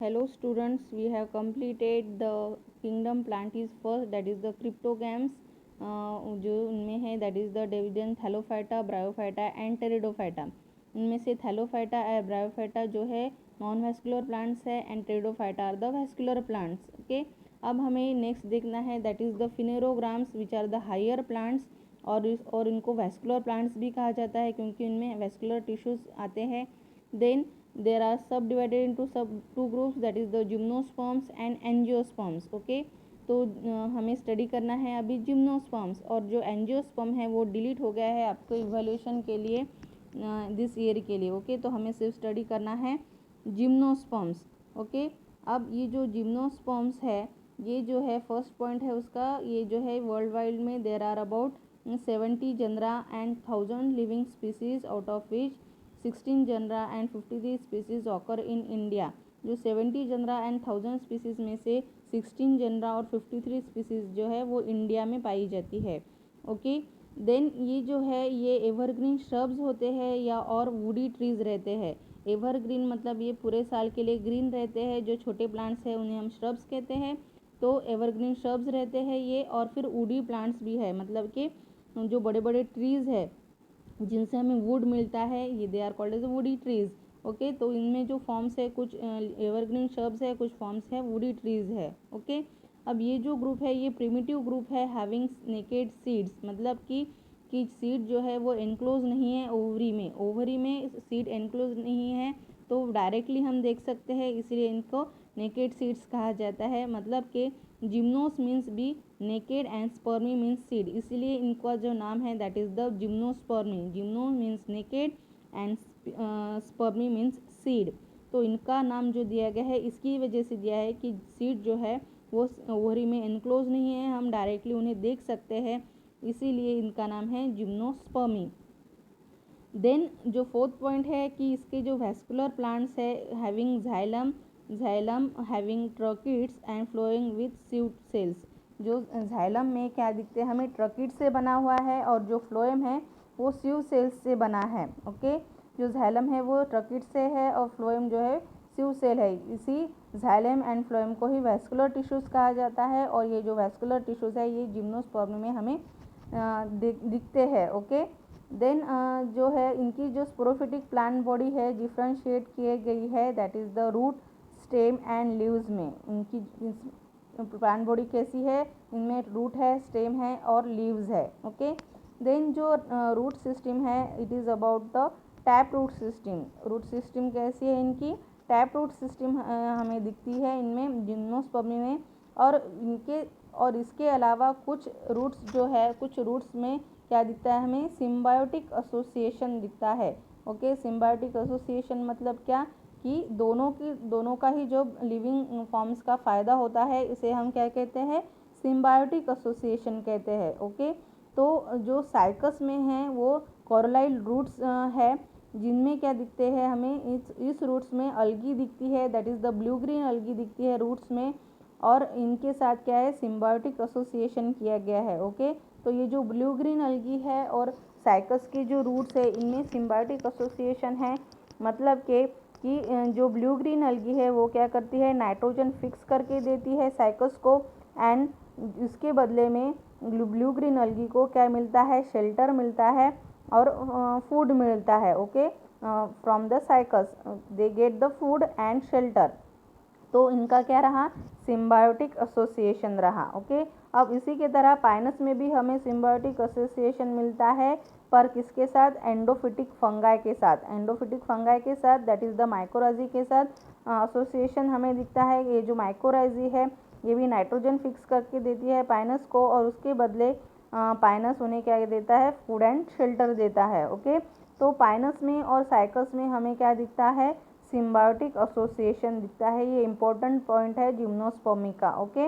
Hello students, we have completed the kingdom plant is first, that is the cryptogams जो उनमें है that is the division thallophyta, bryophyta and pteridophyta। इनमें से thallophyta और bryophyta जो है नॉन वैस्कुलर प्लांट्स है and pteridophyta are the vascular plants. Okay, अब हमें नेक्स्ट देखना है that is the phanerogams which are the higher plants और इनको वैस्कुलर प्लांट्स भी कहा जाता है क्योंकि इनमें वैस्कुलर टिश्यूज आते हैं। Then there are subdivided into two groups that is the gymnosperms and angiosperms। Okay, तो हमें स्टडी करना है अभी जिम्नोस्पर्म्स, और जो एंजियोस्पर्म है वो डिलीट हो गया है आपको इवैल्यूएशन के लिए दिस ईयर के लिए। ओके, तो हमें सिर्फ स्टडी करना है जिम्नोस्पर्म्स। ओके, अब ये जो जिम्नोस्पर्म्स है ये जो है फर्स्ट पॉइंट है उसका, ये जो है वर्ल्ड वाइड में there are about 70 genera and 1000 living species out of which 16 genera and 53 species occur in India. जो 70 जनरा एंड 1000 स्पीसीज में से 16 जनरा और 53 स्पीसीज जो है वो इंडिया में पाई जाती है। ओके, देन ये जो है ये एवरग्रीन श्रब्स होते हैं या और वुडी ट्रीज रहते हैं। एवरग्रीन मतलब ये पूरे साल के लिए ग्रीन रहते हैं, जो छोटे प्लांट्स हैं उन्हें हम श्रब्स कहते हैं। तो एवरग्रीन श्रब्स रहते हैं ये, और फिर वुडी प्लांट्स भी है, मतलब कि जो बड़े बड़े ट्रीज है जिनसे हमें वुड मिलता है ये they are called as woody trees. Okay, तो इनमें जो फॉर्म्स है कुछ एवरग्रीन श्रब्स है, कुछ फॉर्म्स है वुडी ट्रीज है। ओके, अब ये जो ग्रुप है ये प्रिमिटिव ग्रुप है हैविंग नेकेड सीड्स, मतलब कि सीड जो है वो एनक्लोज नहीं है ओवरी में सीड एनक्लोज नहीं है, तो डायरेक्टली हम देख सकते हैं, इसलिए इनको नेकेड सीड्स कहा जाता है। मतलब कि gymnos means be naked and spermae means seed, इसलिए इनका जो नाम है that is the gymnospermae. Gymno means naked and spermae means seed. तो इनका नाम जो दिया गया है इसकी वजह से दिया है कि सीड जो है वो ओवरी में एनक्लोज नहीं है, हम डायरेक्टली उन्हें देख सकते हैं, इसीलिए इनका नाम है जिम्नोस्पर्मी। देन जो फोर्थ पॉइंट है कि इसके जो वैस्कुलर प्लांट्स है having xylem having tracheids and phloem with sieve cells. जो जाइलम में क्या दिखते हैं हमें ट्रकीट से बना हुआ है, और जो फ्लोएम है वो सीव सेल्स से बना है। ओके, जो जाइलम है वो ट्रकीट से है और फ्लोएम जो है सीव सेल है। इसी जाइलम एंड फ्लोएम को ही वैस्कुलर टिश्यूज़ कहा जाता है, और ये जो वैस्कुलर टिश्यूज़ है ये जिम्नोस्पर्म में हमें दिखते हैं। ओके, देन जो है इनकी जो स्पोरोफिटिक प्लांट बॉडी है डिफ्रेंशिएट किए गई है that is the root, stem and leaves में। इनकी प्लांट बॉडी कैसी है, इनमें रूट है, स्टेम है और लीव्स है। ओके, देन जो रूट सिस्टम है it is about the tap root system. Root system कैसी है इनकी, टैप रूट सिस्टम हमें दिखती है इनमें जिम्नोस्पर्मी में। और इसके अलावा कुछ रूट्स जो है कुछ रूट्स में क्या दिखता है हमें, सिम्बायोटिक एसोसिएशन दिखता है। ओके, सिम्बायोटिक एसोसिएशन मतलब क्या कि दोनों का ही जो लिविंग फॉर्म्स का फ़ायदा होता है इसे हम क्या कहते हैं, सिम्बायोटिक एसोसिएशन कहते हैं। ओके, तो जो साइकस में है वो कोरोलाइल रूट्स है, जिनमें क्या दिखते हैं हमें, इस रूट्स में अलगी दिखती है that is the blue green अलगी दिखती है रूट्स में, और इनके साथ क्या है सिम्बायोटिक एसोसिएशन किया गया है। ओके, तो ये जो ब्लू ग्रीन अलगी है और साइकस के जो रूट्स है इनमें सिम्बायोटिक एसोसिएशन है, मतलब कि जो ब्लू ग्रीन अलगी है वो क्या करती है, नाइट्रोजन फिक्स करके देती है साइकस को, एंड इसके बदले में ब्लू ग्रीन अलगी को क्या मिलता है, शेल्टर मिलता है और फूड मिलता है। Okay, from the cycas they get the food and shelter. तो इनका क्या रहा, सिम्बायोटिक एसोसिएशन रहा। ओके, अब इसी के तरह पाइनस में भी हमें सिम्बायोटिक एसोसिएशन मिलता है, पर किसके साथ, एंडोफिटिक फंगाई के साथ। एंडोफिटिक फंगाई के साथ दैट इज़ द माइकोराइजी के साथ एसोसिएशन हमें दिखता है। ये जो माइकोराइजी है ये भी नाइट्रोजन फिक्स करके देती है पाइनस को, और उसके बदले पाइनस उन्हें क्या देता है, फूड एंड शेल्टर देता है। ओके, तो पाइनस में और साइकस में हमें क्या दिखता है, सिम्बायोटिक एसोसिएशन दिखता है। ये इंपॉर्टेंट पॉइंट है जिम्नोस्पर्मी का। ओके,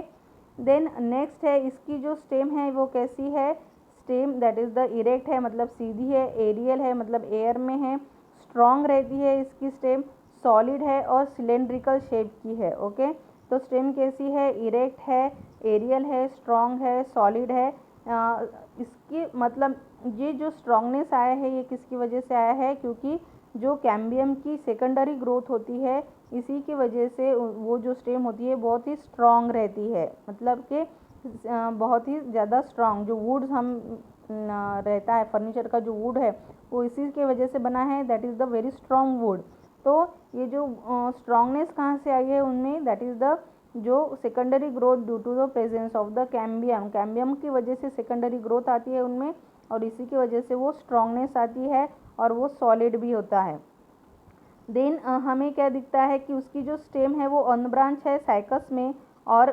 देन नेक्स्ट है इसकी जो स्टेम है वो कैसी है, stem that is the erect है मतलब सीधी है, एरियल है मतलब एयर में है, स्ट्रॉन्ग रहती है इसकी स्टेम, सॉलिड है और सिलेंड्रिकल शेप की है। ओके, तो स्टेम कैसी है, इरेक्ट है, एरियल है, स्ट्रॉन्ग है, सॉलिड है। इसकी मतलब ये जो स्ट्रॉन्गनेस आया है ये किसकी वजह से आया है, क्योंकि जो कैम्बियम की सेकेंडरी ग्रोथ होती है इसी की वजह से वो जो स्टेम होती है बहुत ही स्ट्रॉन्ग रहती है, मतलब कि बहुत ही ज़्यादा स्ट्रॉन्ग। जो वुड हम रहता है फर्नीचर का जो वुड है वो इसी के वजह से बना है, that is the very strong wood. तो ये जो स्ट्रॉन्गनेस कहाँ से आई है उनमें, दैट इज़ द जो secondary growth due to the presence of the cambium, cambium की वजह से सेकेंडरी ग्रोथ आती है उनमें, और इसी की वजह से वो स्ट्रॉन्गनेस आती है और वो सॉलिड भी होता है। देन हमें क्या दिखता है कि उसकी जो स्टेम है वो अनब्रांच है साइकस में, और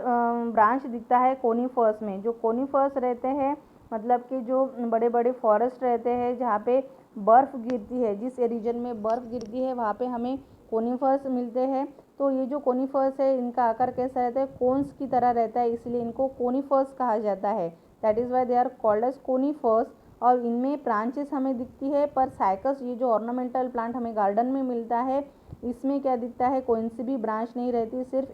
ब्रांच दिखता है कोनीफर्स में। जो कोनीफर्स रहते हैं मतलब कि जो बड़े बड़े फॉरेस्ट रहते हैं जहाँ पे बर्फ़ गिरती है, जिस रीजन में बर्फ़ गिरती है वहाँ पे हमें कोनीफर्स मिलते हैं। तो ये जो कोनीफर्स है इनका आकार कैसा रहता है, कोन्स की तरह रहता है, इसलिए इनको कोनीफर्स कहा जाता है। That is why they are called as conifers. और इनमें ब्रांचेस हमें दिखती है, पर साइकस ये जो ऑर्नामेंटल प्लांट हमें गार्डन में मिलता है इसमें क्या दिखता है, कोई सी भी ब्रांच नहीं रहती, सिर्फ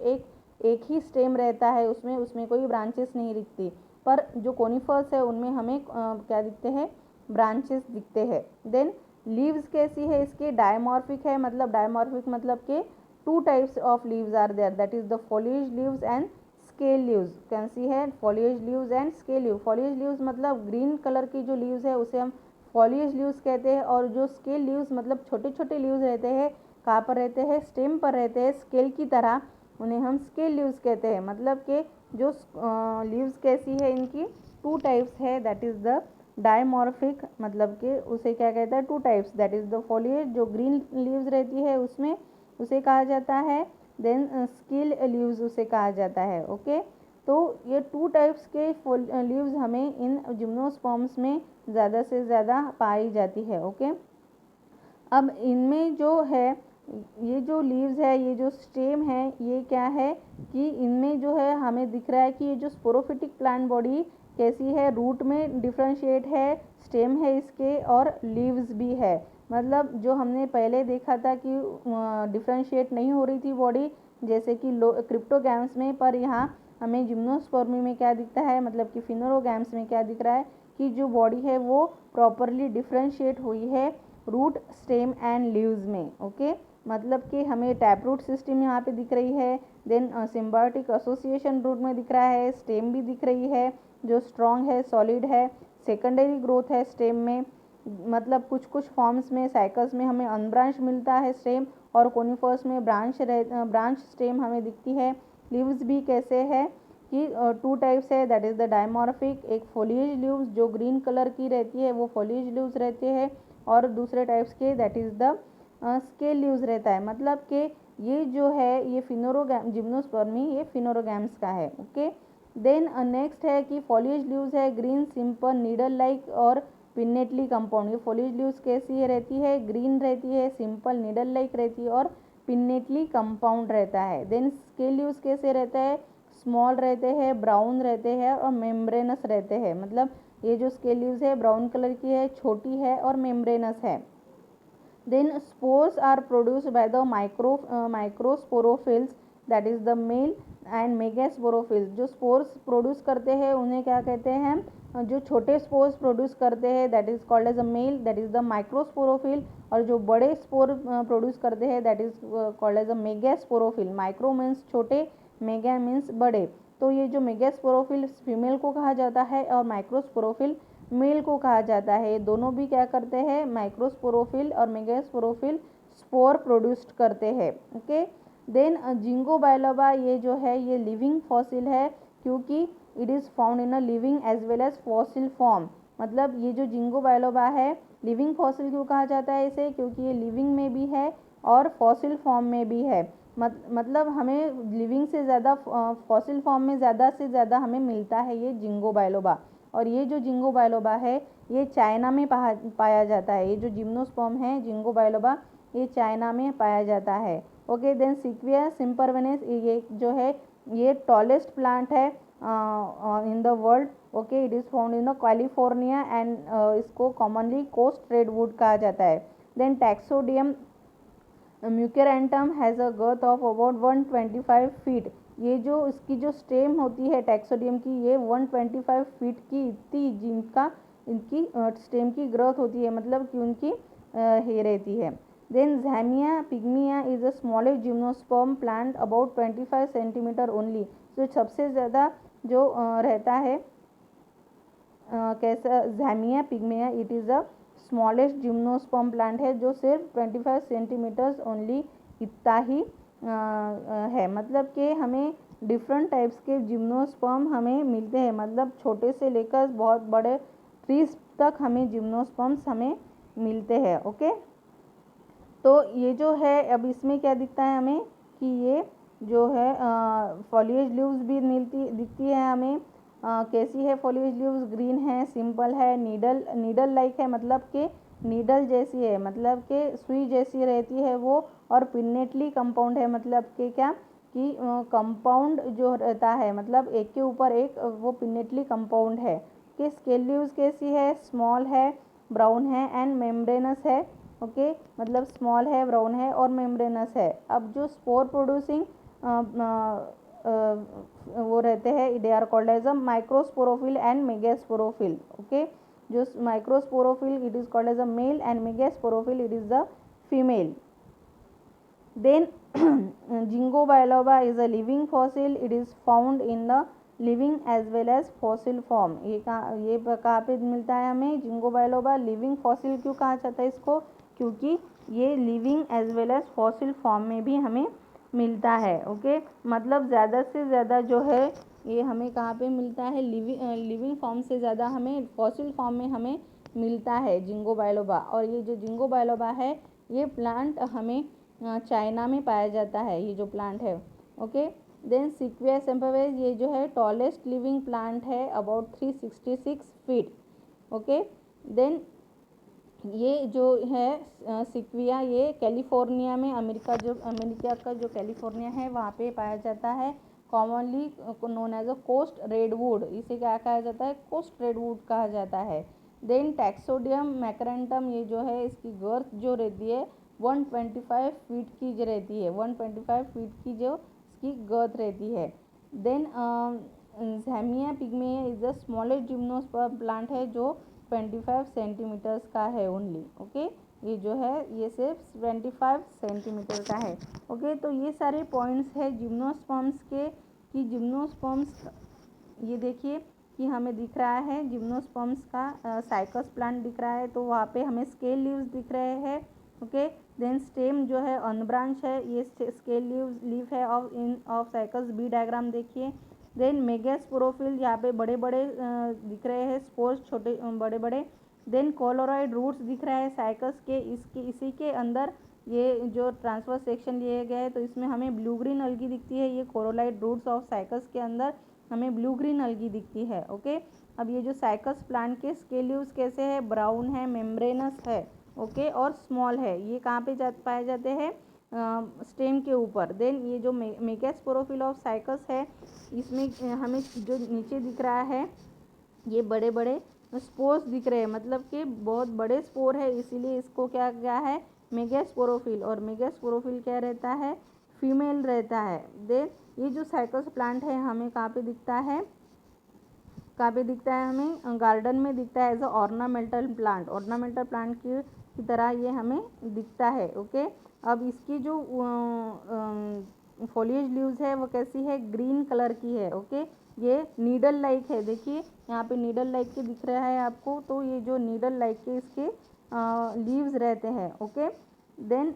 एक ही स्टेम रहता है, उसमें कोई ब्रांचेस नहीं दिखती। पर जो कोनीफर्स है उनमें हमें क्या दिखते हैं, ब्रांचेस दिखते हैं। देन लीव्स कैसी है इसकी, डायमॉर्फिक है, मतलब डायमॉर्फिक मतलब कि two types of leaves are there, that is the foliage leaves and scale leaves. Can see है foliage leaves and scale leaf. Foliage leaves मतलब ग्रीन कलर की जो लीव्स है उसे हम फॉलिएज लीव्स कहते हैं, और जो स्केल लीव्स मतलब छोटे छोटे लीव्स रहते हैं, कहाँ पर रहते हैं, स्टेम पर रहते हैं स्केल की तरह, उन्हें हम स्केल लीव्स कहते हैं। मतलब कि जो लीव्स कैसी है इनकी टू टाइप्स है, दैट इज़ द डायमॉर्फिक, मतलब कि उसे क्या कहता है, two types, that is the foliage जो ग्रीन लीव्स रहती है उसमें उसे कहा जाता है, देन स्केल लीव्स उसे कहा जाता है। ओके, तो ये टू टाइप्स के लीव्स हमें इन जिम्नोस्पर्म्स में ज़्यादा से ज़्यादा पाई जाती है। ओके, अब इनमें जो है ये जो लीव्स है, ये जो स्टेम है, ये क्या है कि इनमें जो है हमें दिख रहा है कि ये जो स्पोरोफिटिक प्लांट बॉडी कैसी है, रूट में डिफरेंशिएट है, स्टेम है इसके और लीव्स भी है। मतलब जो हमने पहले देखा था कि डिफरेंशिएट नहीं हो रही थी बॉडी जैसे कि क्रिप्टोगैम्स में, पर यहाँ हमें जिम्नोस्पर्मी में क्या दिखता है, मतलब कि फिनोरोगैम्स में क्या दिख रहा है कि जो बॉडी है वो प्रॉपरली डिफरेंशिएट हुई है रूट, स्टेम एंड लीव्स में। ओके, मतलब कि हमें टैप रूट सिस्टम यहाँ पे दिख रही है, देन सिम्बायोटिक एसोसिएशन रूट में दिख रहा है, स्टेम भी दिख रही है जो स्ट्रॉन्ग है, सॉलिड है, सेकेंडरी ग्रोथ है स्टेम में, मतलब कुछ कुछ फॉर्म्स में साइकल्स में हमें अनब्रांच मिलता है स्टेम, और कोनिफर्स में ब्रांच स्टेम हमें दिखती है। लीव्स भी कैसे है कि टू टाइप्स है, दैट इज़ द डायमॉर्फिक, एक फोलिएज लीव्स जो ग्रीन कलर की रहती है वो फोलिएज लीव्स रहते हैं, और दूसरे टाइप्स के that is the scale leaves रहता है। मतलब कि ये जो है ये फिनोरोगैम जिम्नोस्पर्मी ये फिनोरोगैम्स का है। ओके, देन नेक्स्ट है कि फॉलिएज लीव्स है ग्रीन सिंपल नीडल लाइक और पिन्नेटली कंपाउंड। ये फॉलिएज लीव्स कैसी रहती है, ग्रीन रहती है, सिंपल नीडल लाइक रहती है और पिन्नेटली कंपाउंड रहता है। देन स्केल लीव्स कैसे रहता है, स्मॉल रहते हैं, ब्राउन रहते हैं और मेम्ब्रेनस रहते हैं। मतलब ये जो स्केल लीव्स है ब्राउन कलर की है, छोटी है और मेम्ब्रेनस है। Then spores are produced by the microsporophylls, that is the male and megasporophylls. जो स्पोर्स प्रोड्यूस करते हैं उन्हें क्या कहते हैं, जो छोटे स्पोर्स प्रोड्यूस करते हैं that is called as a male, that is the microsporophyll, और जो बड़े स्पोर प्रोड्यूस करते हैं that is called as a megasporophyll. Micro means छोटे, मेगा मीन्स बड़े। तो ये जो मेगास्पोरोफिल फीमेल को कहा जाता है और माइक्रोस्पोरोफिल मेल को कहा जाता है। ये दोनों भी क्या करते हैं, माइक्रोस्पोरोफिल और मेगास्पोरोफिल स्पोर प्रोड्यूस्ड करते हैं। ओके, देन जिंगो बायलोबा ये जो है ये लिविंग फॉसिल है, क्योंकि it is found in a living as well as fossil form. मतलब ये जो जिंगो बायलोबा है लिविंग फॉसिल क्यों कहा जाता है इसे, क्योंकि ये लिविंग में भी है और फॉसिल फॉर्म में भी है। मतलब हमें लिविंग से ज़्यादा फॉसिल फॉर्म में ज़्यादा से ज़्यादा हमें मिलता है ये जिंगो बायलोबा। और ये जो जिंगो बायलोबा है ये चाइना में पाया जाता है। ये जो जिम्नोस्पर्म है जिंगो बायलोबा ये चाइना में पाया जाता है। ओके, देन सिक्विया सिम्परवेनेस ये जो है ये टॉलेस्ट प्लांट है in the world. Okay, it is found in California and इसको कॉमनली कोस्ट रेडवुड कहा जाता है। Then Taxodium mucronatum has a girth of about 125 feet. ये जो इसकी जो स्टेम होती है टैक्सोडियम की ये 125 फीट की इतनी जिनका इनकी स्टेम की ग्रोथ होती है, मतलब कि उनकी ये रहती है। Then Zamia pygmea is the smallest gymnosperm plant about 25 centimetre only. तो सबसे ज़्यादा जो रहता है कैसा Zamia pygmea, it is the smallest gymnosperm plant है जो सिर्फ 25 सेंटीमीटर्स ओनली इतना ही है. मतलब कि हमें डिफरेंट टाइप्स के जिम्नोस्पर्म हमें मिलते हैं. मतलब छोटे से लेकर बहुत बड़े ट्रीज तक हमें जिम्नोस्पर्म्स हमें मिलते हैं. ओके, तो ये जो है अब इसमें क्या दिखता है हमें कि ये जो है फॉलिएज लीव्स भी दिखती है हमें. कैसी है फॉलिएज लीव्स? ग्रीन है, सिंपल है, नीडल लाइक है, मतलब कि नीडल जैसी है, मतलब कि सुई जैसी रहती है वो, और पिन्नेटली कंपाउंड है, मतलब कि क्या कि कंपाउंड जो रहता है, मतलब एक के ऊपर एक वो पिन्नेटली कंपाउंड है. कि स्केल लीव्स कैसी है? स्मॉल है, ब्राउन है एंड मेम्ब्रेनस है. ओके, मतलब स्मॉल है, ब्राउन है और मेम्ब्रेनस है. अब जो स्पोर प्रोड्यूसिंग वो रहते हैं, they are called as a microsporophyll and megasporophyll. Okay, जो microsporophyll it is called as a male and megasporophyll it is the female. Then Ginkgo biloba is a living fossil. It is found in the living as well as fossil form. ये कहाँ पे मिलता है हमें? Ginkgo biloba living fossil. क्यों कहा जाता है इसको? क्योंकि ये living as well as fossil form में भी हमें मिलता है. ओके, मतलब ज़्यादा से ज़्यादा जो है ये हमें कहाँ पे मिलता है? लिविंग फॉर्म से ज़्यादा हमें फॉसिल फॉर्म में हमें मिलता है जिंगो बायलोबा. और ये जो जिंगो बायलोबा है ये प्लांट हमें चाइना में पाया जाता है, ये जो प्लांट है. ओके, देन सिक्विया सेम्पवेज, ये जो है टॉलेस्ट लिविंग प्लांट है, अबाउट 366 फीट. ओके, देन ये जो है सिक्विया, ये कैलिफोर्निया में, अमेरिका का जो कैलिफोर्निया है वहाँ पे पाया जाता है. Commonly known as a coast redwood. इसे क्या कहा जाता है? कोस्ट रेडवुड कहा जाता है. देन टैक्सोडियम मैकरेंटम, ये जो है इसकी गर्थ जो रहती है 125 फीट की जो रहती है, 125 फीट की जो इसकी गर्थ रहती है. Then Zamia pygmaea is the smallest gymnosperm plant है जो 25 सेंटीमीटर्स का है ओनली. ओके, ये जो है ये सिर्फ 25 सेंटीमीटर का है. ओके, तो ये सारे पॉइंट्स है जिम्नोस्पर्म्स के, कि जिम्नोस्पर्म्स ये देखिए कि हमें दिख रहा है जिम्नोस्पर्म्स का साइकस प्लांट दिख रहा है, तो वहाँ पे हमें स्केल लीव्स दिख रहे हैं. ओके, देन स्टेम जो है अनब्रांच है, ये स्केल लीफ है ऑफ साइकस. बी डायग्राम देखिए. देन मेगास्पोरोफिल, यहाँ पे बड़े बड़े दिख रहे हैं स्पोर्स, छोटे बड़े बड़े. देन कोलोरॉइड रूट्स दिख रहा है साइकस के. इसी के अंदर ये जो ट्रांसफर सेक्शन लिए गए हैं, तो इसमें हमें ब्लू ग्रीन अलगी दिखती है. ये कोलोरॉइड रूट्स ऑफ साइकस के अंदर हमें ब्लू ग्रीन अलगी दिखती है. ओके, अब ये जो साइकस प्लांट के स्केल लीव्स कैसे है? ब्राउन है, मेम्ब्रेनस है. ओके, और स्मॉल है. ये कहाँ पे पाए जाते हैं? स्टेम के ऊपर. देन ये जो मेगास्पोरोफिल ऑफ साइकस है, इसमें हमें जो नीचे दिख रहा है ये बड़े बड़े स्पोर्स दिख रहे हैं, मतलब कि बहुत बड़े स्पोर है, इसीलिए इसको क्या है? मेगास्पोरोफिल. और मेगास्पोरोफिल क्या रहता है? फीमेल रहता है. देन ये जो साइकस प्लांट है हमें कहाँ पे दिखता है? हमें गार्डन में दिखता है as a ornamental plant. Ornamental plant की तरह ये हमें दिखता है. ओके, अब इसकी जो फॉलिएज लीव्स है वो कैसी है? ग्रीन कलर की है. ओके, ये नीडल लाइक है. देखिए यहाँ पे नीडल लाइक के दिख रहा है आपको, तो ये जो नीडल लाइक के इसके लीव्स रहते हैं. ओके, देन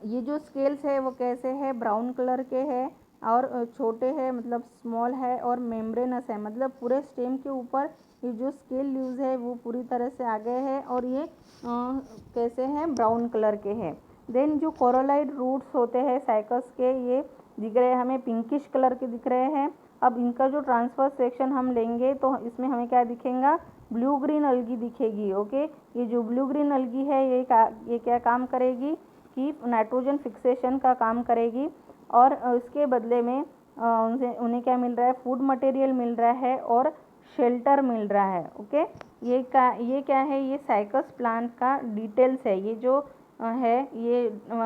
ये जो स्केल्स है वो कैसे है? ब्राउन कलर के है और छोटे है, मतलब स्मॉल है, और मेम्ब्रेनस है, मतलब पूरे स्टेम के ऊपर ये जो स्केल लीव्स है वो पूरी तरह से आ गए हैं, और ये कैसे हैं? ब्राउन कलर के हैं. देन जो कोरोलाइड रूट्स होते हैं साइकस के, ये दिख रहे हैं हमें पिंकिश कलर के दिख रहे हैं. अब इनका जो ट्रांसफर सेक्शन हम लेंगे तो इसमें हमें क्या दिखेगा? ब्लू ग्रीन अलगी दिखेगी. ओके, ये जो ब्लू ग्रीन अलगी है ये क्या काम करेगी? कि नाइट्रोजन फिक्सेशन का काम करेगी, और इसके बदले में उन्हें क्या मिल रहा है? फूड मटेरियल मिल रहा है और शेल्टर मिल रहा है. ओके, ये क्या है? ये साइकस प्लांट का डिटेल्स है. ये जो है ये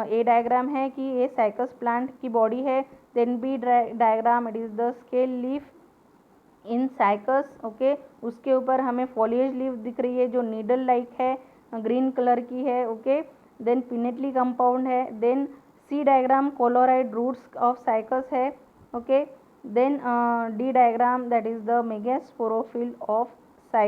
ए डायग्राम है कि ये साइकस प्लांट की बॉडी है. Then B diagram, it is the scale leaf in Cycas. Okay, उसके ऊपर हमें फॉलिएज लीफ दिख रही है जो नीडल लाइक है, ग्रीन कलर की है. ओके, देन पिनेटली कंपाउंड है, then C diagram coralloid roots of Cycas है, okay. Then D diagram that is the megasporophyll of